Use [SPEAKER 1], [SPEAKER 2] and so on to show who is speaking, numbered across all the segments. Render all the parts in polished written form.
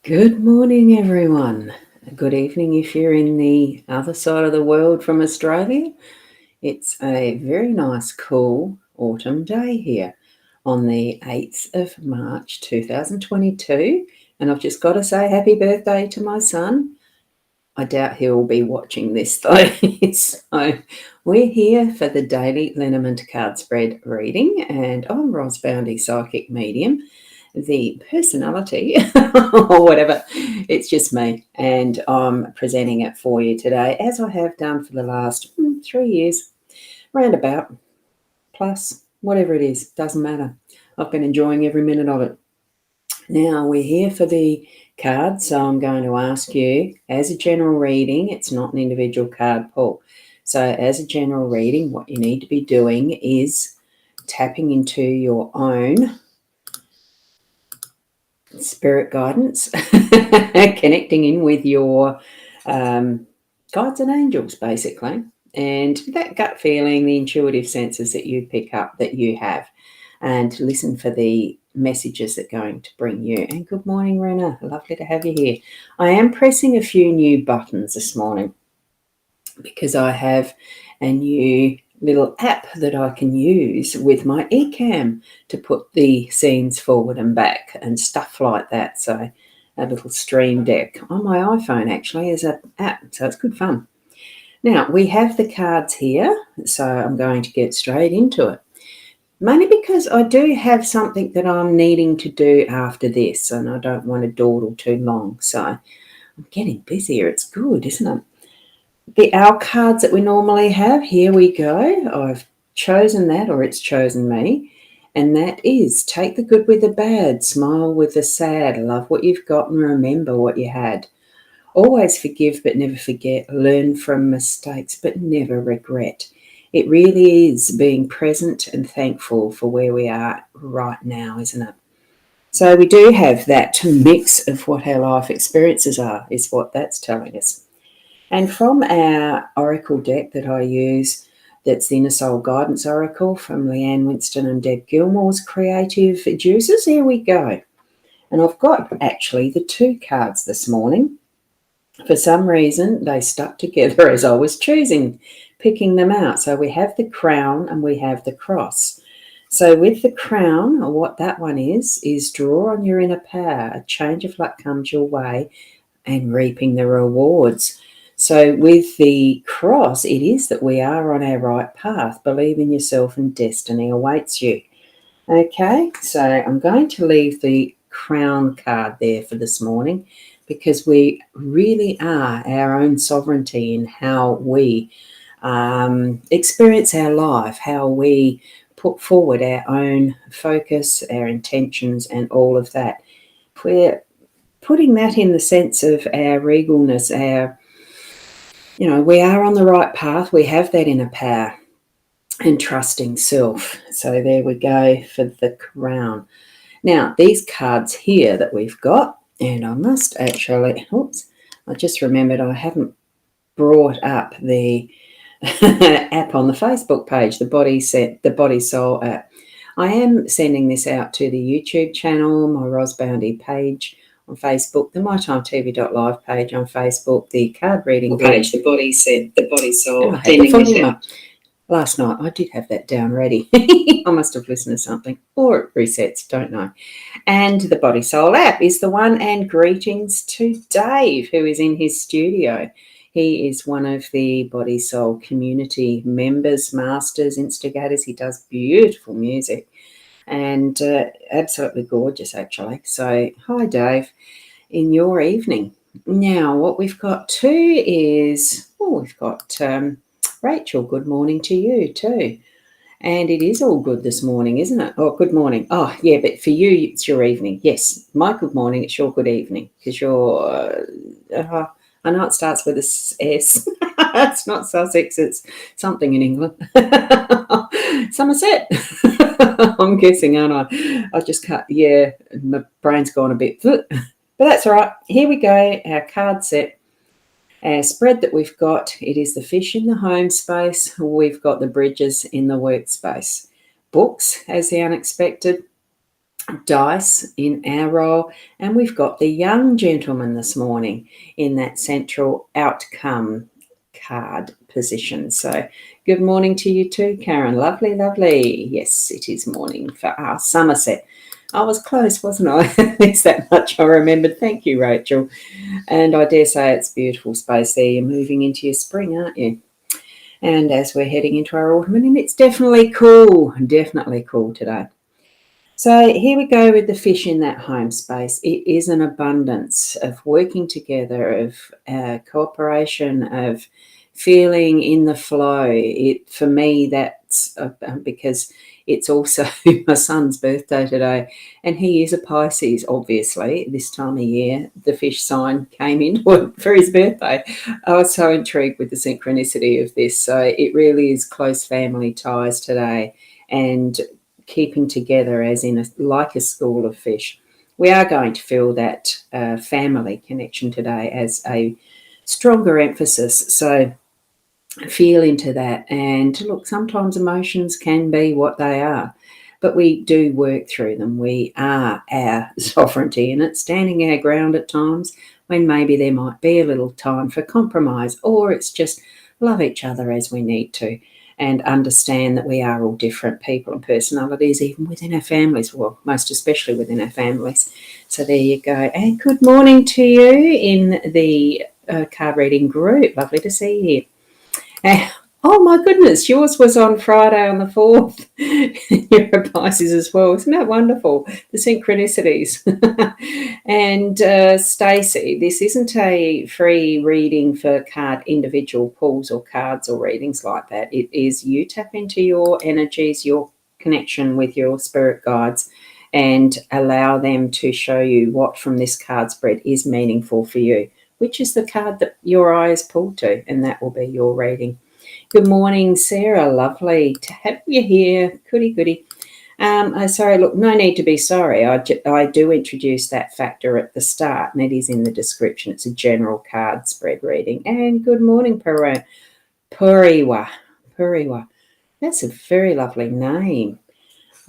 [SPEAKER 1] Good morning, everyone. Good evening if you're in the other side of the world from Australia. It's a very nice, cool autumn day here on the 8th of March 2022. And I've just got to say happy birthday to my son. I doubt he'll be watching this though. So we're here for the daily LENORMAND card spread reading, and I'm Ros Boundy Psychic Medium, the personality or whatever. It's just me, and I'm presenting it for you today, as I have done for the last 3 years, roundabout, plus whatever it is, doesn't matter. I've been enjoying every minute of it. Now we're here for the cards, so I'm going to ask you, as a general reading, it's not an individual card pull. So as a general reading, what you need to be doing is tapping into your own spirit guidance, connecting in with your guides and angels, basically, and that gut feeling, the intuitive senses that you pick up that you have, and listen for the messages that are going to bring you. And good morning, Rena. Lovely to have you here. I am pressing a few new buttons this morning because I have a new little app that I can use with my eCam to put the scenes forward and back and stuff like that. So a little stream deck on my iPhone actually is an app, so it's good fun. Now we have the cards here, so I'm going to get straight into it. Mainly because I do have something that I'm needing to do after this, and I don't want to dawdle too long. So I'm getting busier. It's good, isn't it? Our cards that we normally have, here we go. I've chosen that, or it's chosen me. And that is take the good with the bad, smile with the sad, love what you've got and remember what you had. Always forgive but never forget, learn from mistakes but never regret. It really is being present and thankful for where we are right now, isn't it? So we do have that mix of what our life experiences are, is what that's telling us. And from our oracle deck that I use, that's the Inner Soul Guidance Oracle from Leanne Winston and Deb Gilmore's Creative Juices, here we go. And I've got actually the two cards this morning. For some reason, they stuck together as I was picking them out. So we have the crown and we have the cross. So with the crown, what that one is draw on your inner power. A change of luck comes your way and reaping the rewards. So with the cross, it is that we are on our right path. Believe in yourself and destiny awaits you. Okay, so I'm going to leave the crown card there for this morning, because we really are our own sovereignty in how we experience our life, how we put forward our own focus, our intentions, and all of that. We're putting that in the sense of our regalness, we are on the right path, we have that inner power and trusting self. So there we go for the crown. Now, these cards here that we've got, and I must actually, I just remembered I haven't brought up the app on the Facebook page, the Body Soul app. I am sending this out to the YouTube channel, my Ros Boundy page on Facebook, the mytimetv.live page on Facebook, the card reading page, the Body Soul. Last night I did have that down ready. I must have listened to something, or it resets, don't know. And the Body Soul app is the one. And greetings to Dave, who is in his studio. He is one of the Body Soul community members, masters, instigators. He does beautiful music and absolutely gorgeous, actually. So hi, Dave, in your evening. Now, what we've got too is, we've got Rachel, good morning to you too. And it is all good this morning, isn't it? Oh, good morning. Oh, yeah, but for you, it's your evening. Yes, my good morning, it's your good evening, because you're, I know it starts with a S. It's not Sussex, it's something in England. Somerset. I'm guessing, aren't I? I just cut, my brain's gone a bit. But that's all right. Here we go, our card set. Our spread that we've got, it is the fish in the home space. We've got the bridges in the workspace. Books as the unexpected. dice in our role, and we've got the young gentleman this morning in that central outcome card position. So good morning to you too, Karen. Lovely, lovely. Yes, it is morning for our Somerset. I was close, wasn't I? It's that much I remembered. Thank you, Rachel. And I dare say it's beautiful space there. You're moving into your spring, aren't you? And as we're heading into our autumn, and it's definitely cool today. So here we go with the fish in that home space. It is an abundance of working together, of cooperation, of feeling in the flow. For me, that's because it's also my son's birthday today, and he is a Pisces, obviously. This time of year, the fish sign came in for his birthday. I was so intrigued with the synchronicity of this. So it really is close family ties today, and keeping together as in like a school of fish. We are going to feel that family connection today as a stronger emphasis. So feel into that. And look, sometimes emotions can be what they are, but we do work through them. We are our sovereignty, and it's standing our ground at times when maybe there might be a little time for compromise, or it's just love each other as we need to, and understand that we are all different people and personalities, even within our families, well, most especially within our families. So there you go. And good morning to you in the card reading group. Lovely to see you. Oh my goodness, yours was on Friday on the 4th. Your Pisces as well. Isn't that wonderful? The synchronicities. And Stacey, this isn't a free reading for card individual pulls or cards or readings like that. It is you tap into your energies, your connection with your spirit guides, and allow them to show you what from this card spread is meaningful for you, which is the card that your eye is pulled to, and that will be your reading. Good morning, Sarah. Lovely to have you here. Goody. Sorry, look, no need to be sorry. I do introduce that factor at the start, and it is in the description. It's a general card spread reading. And good morning, Puriwa. That's a very lovely name.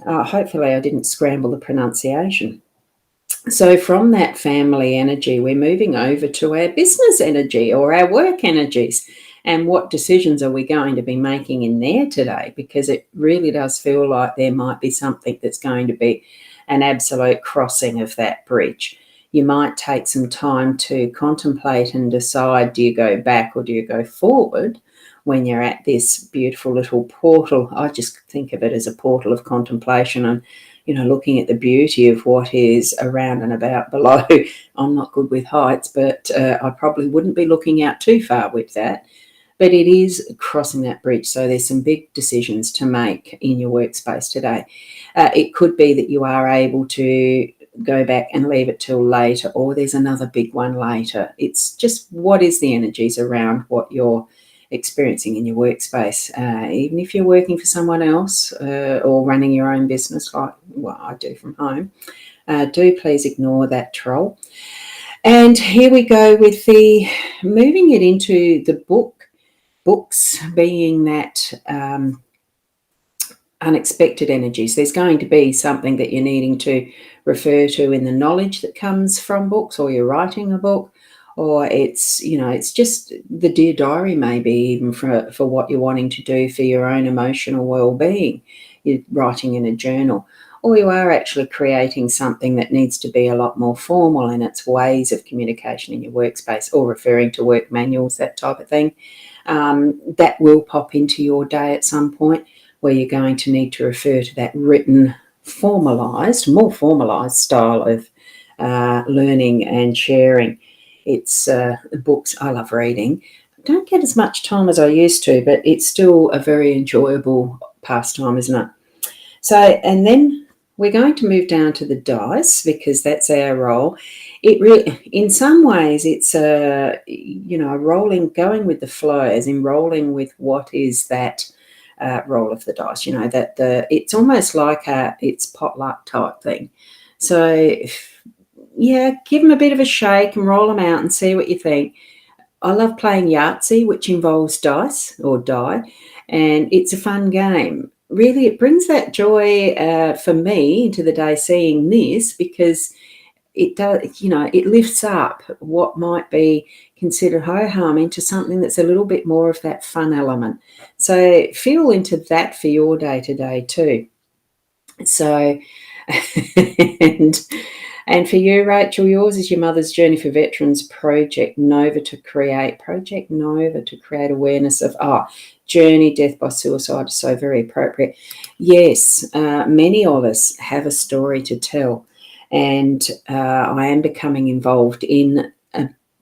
[SPEAKER 1] Hopefully I didn't scramble the pronunciation. So from that family energy, we're moving over to our business energy or our work energies. And what decisions are we going to be making in there today? Because it really does feel like there might be something that's going to be an absolute crossing of that bridge. You might take some time to contemplate and decide, do you go back or do you go forward when you're at this beautiful little portal? I just think of it as a portal of contemplation and, looking at the beauty of what is around and about below. I'm not good with heights, but I probably wouldn't be looking out too far with that. But it is crossing that bridge. So there's some big decisions to make in your workspace today. It could be that you are able to go back and leave it till later, or there's another big one later. It's just what is the energies around what you're experiencing in your workspace. Even if you're working for someone else or running your own business, like I do from home, do please ignore that troll. And here we go with the moving it into the books being that unexpected energies. There's going to be something that you're needing to refer to in the knowledge that comes from books, or you're writing a book, or it's just the Dear Diary, maybe even for what you're wanting to do for your own emotional well-being. You're writing in a journal, or you are actually creating something that needs to be a lot more formal in its ways of communication in your workspace, or referring to work manuals, that type of thing. That will pop into your day at some point, where you're going to need to refer to that written, more formalised style of learning and sharing. It's books I love reading. I don't get as much time as I used to, but it's still a very enjoyable pastime, isn't it? So, and then we're going to move down to the dice, because that's our role. It really, in some ways, it's rolling, going with the flow, as in rolling with what is that roll of the dice. It's almost like it's potluck type thing. So, yeah, give them a bit of a shake and roll them out and see what you think. I love playing Yahtzee, which involves dice or die, and it's a fun game. really, it brings that joy for me into the day seeing this, because it does, it lifts up what might be considered ho-hum into something that's a little bit more of that fun element. So feel into that for your day-to-day too. So, and for you, Rachel, yours is your Mother's Journey for Veterans Project Nova to create awareness of journey, death by suicide. So very appropriate. Yes, many of us have a story to tell, and I am becoming involved in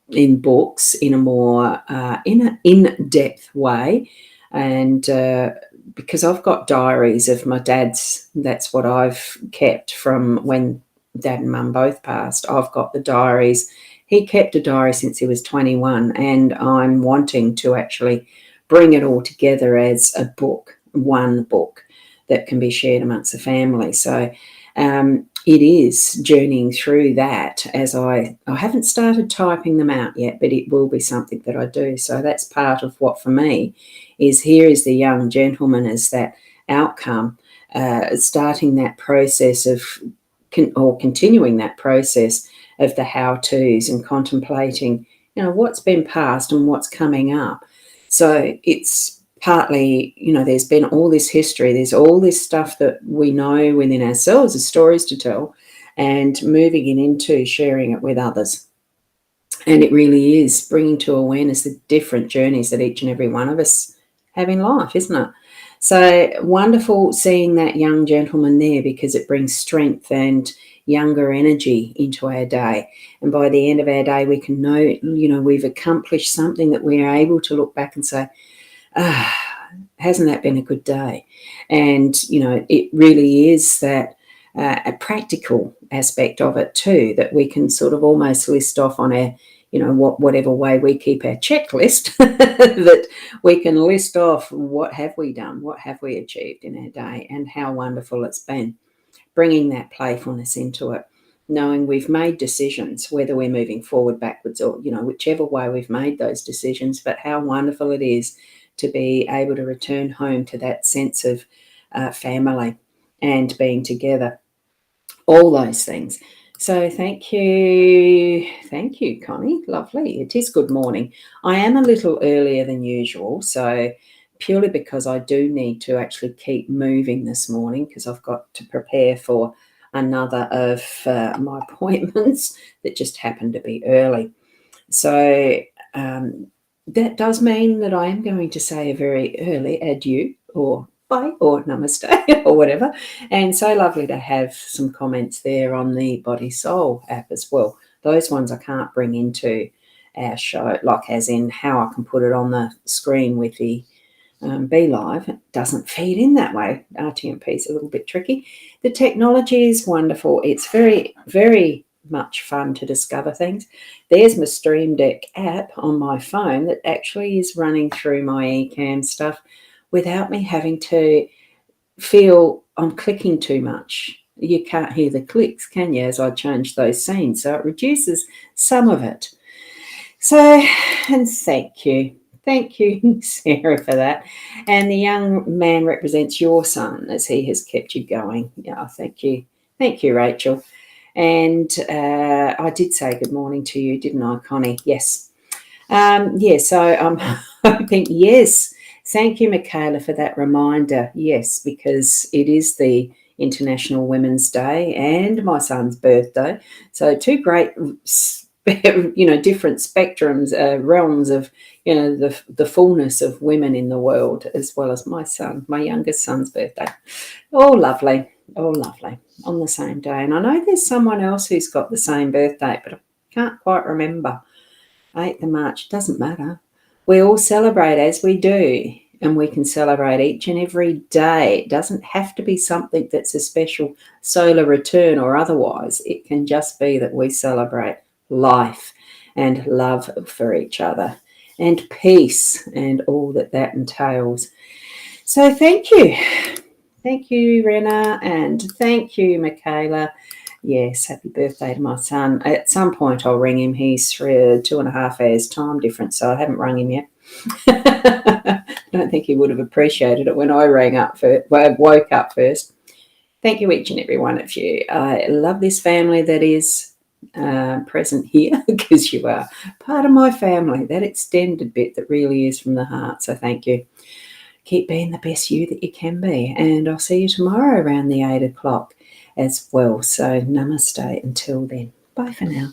[SPEAKER 1] books in a more in-depth way, and because I've got diaries of my dad's. That's what I've kept from when Dad and Mum both passed. I've got the diaries. He kept a diary since he was 21, and I'm wanting to actually bring it all together as a book, one book that can be shared amongst the family. So it is journeying through that, as I haven't started typing them out yet, but it will be something that I do. So that's part of what for me is, here is the young gentleman as that outcome, starting that process of continuing that process of the how-tos and contemplating, what's been passed and what's coming up. So it's partly, there's been all this history, there's all this stuff that we know within ourselves as stories to tell, and moving it into sharing it with others. And it really is bringing to awareness the different journeys that each and every one of us have in life, isn't it? So wonderful seeing that young gentleman there, because it brings strength and younger energy into our day. And by the end of our day, we can know, we've accomplished something that we are able to look back and say, hasn't that been a good day? And, it really is that a practical aspect of it too, that we can sort of almost list off on our, whatever way we keep our checklist, that we can list off what have we done, what have we achieved in our day, and how wonderful it's been. Bringing that playfulness into it, knowing we've made decisions, whether we're moving forward, backwards, or, whichever way we've made those decisions, but how wonderful it is to be able to return home to that sense of family and being together, all those things. So thank you, Connie. Lovely. It is good morning. I am a little earlier than usual, so purely because I do need to actually keep moving this morning, because I've got to prepare for another of my appointments that just happened to be early. So that does mean that I am going to say a very early adieu, or bye, or namaste, or whatever. And so lovely to have some comments there on the Body Soul app as well. Those ones I can't bring into our show, like as in how I can put it on the screen with the Be Live. It doesn't feed in that way. RTMP is a little bit tricky. The technology is wonderful. It's very, very much fun to discover things. There's my Stream Deck app on my phone that actually is running through my eCam stuff without me having to feel I'm clicking too much. You can't hear the clicks, can you, as I change those scenes? So it reduces some of it. So, and thank you. Thank you, Sarah, for that. And the young man represents your son, as he has kept you going. Yeah, thank you. Thank you, Rachel. And I did say good morning to you, didn't I, Connie? Yes. So I'm hoping, yes. Thank you, Michaela, for that reminder. Yes, because it is the International Women's Day and my son's birthday. So two great, different spectrums, realms of, the fullness of women in the world, as well as my son, my youngest son's birthday. Oh, lovely. Oh, lovely. On the same day. And I know there's someone else who's got the same birthday, but I can't quite remember. 8th of March, doesn't matter. We all celebrate as we do, and we can celebrate each and every day. It doesn't have to be something that's a special solar return or otherwise. It can just be that we celebrate life and love for each other and peace and all that entails. So thank you. Thank you, Rena, and thank you, Michaela. Yes, happy birthday to my son. At some point I'll ring him. He's 2.5 hours time difference, so I haven't rung him yet. I don't think he would have appreciated it when I woke up first. Thank you, each and every one of you. I love this family that is present here, because you are part of my family, that extended bit that really is from the heart. So thank you. Keep being the best you that you can be. And I'll see you tomorrow around the 8 o'clock as well. So namaste until then. Bye for now.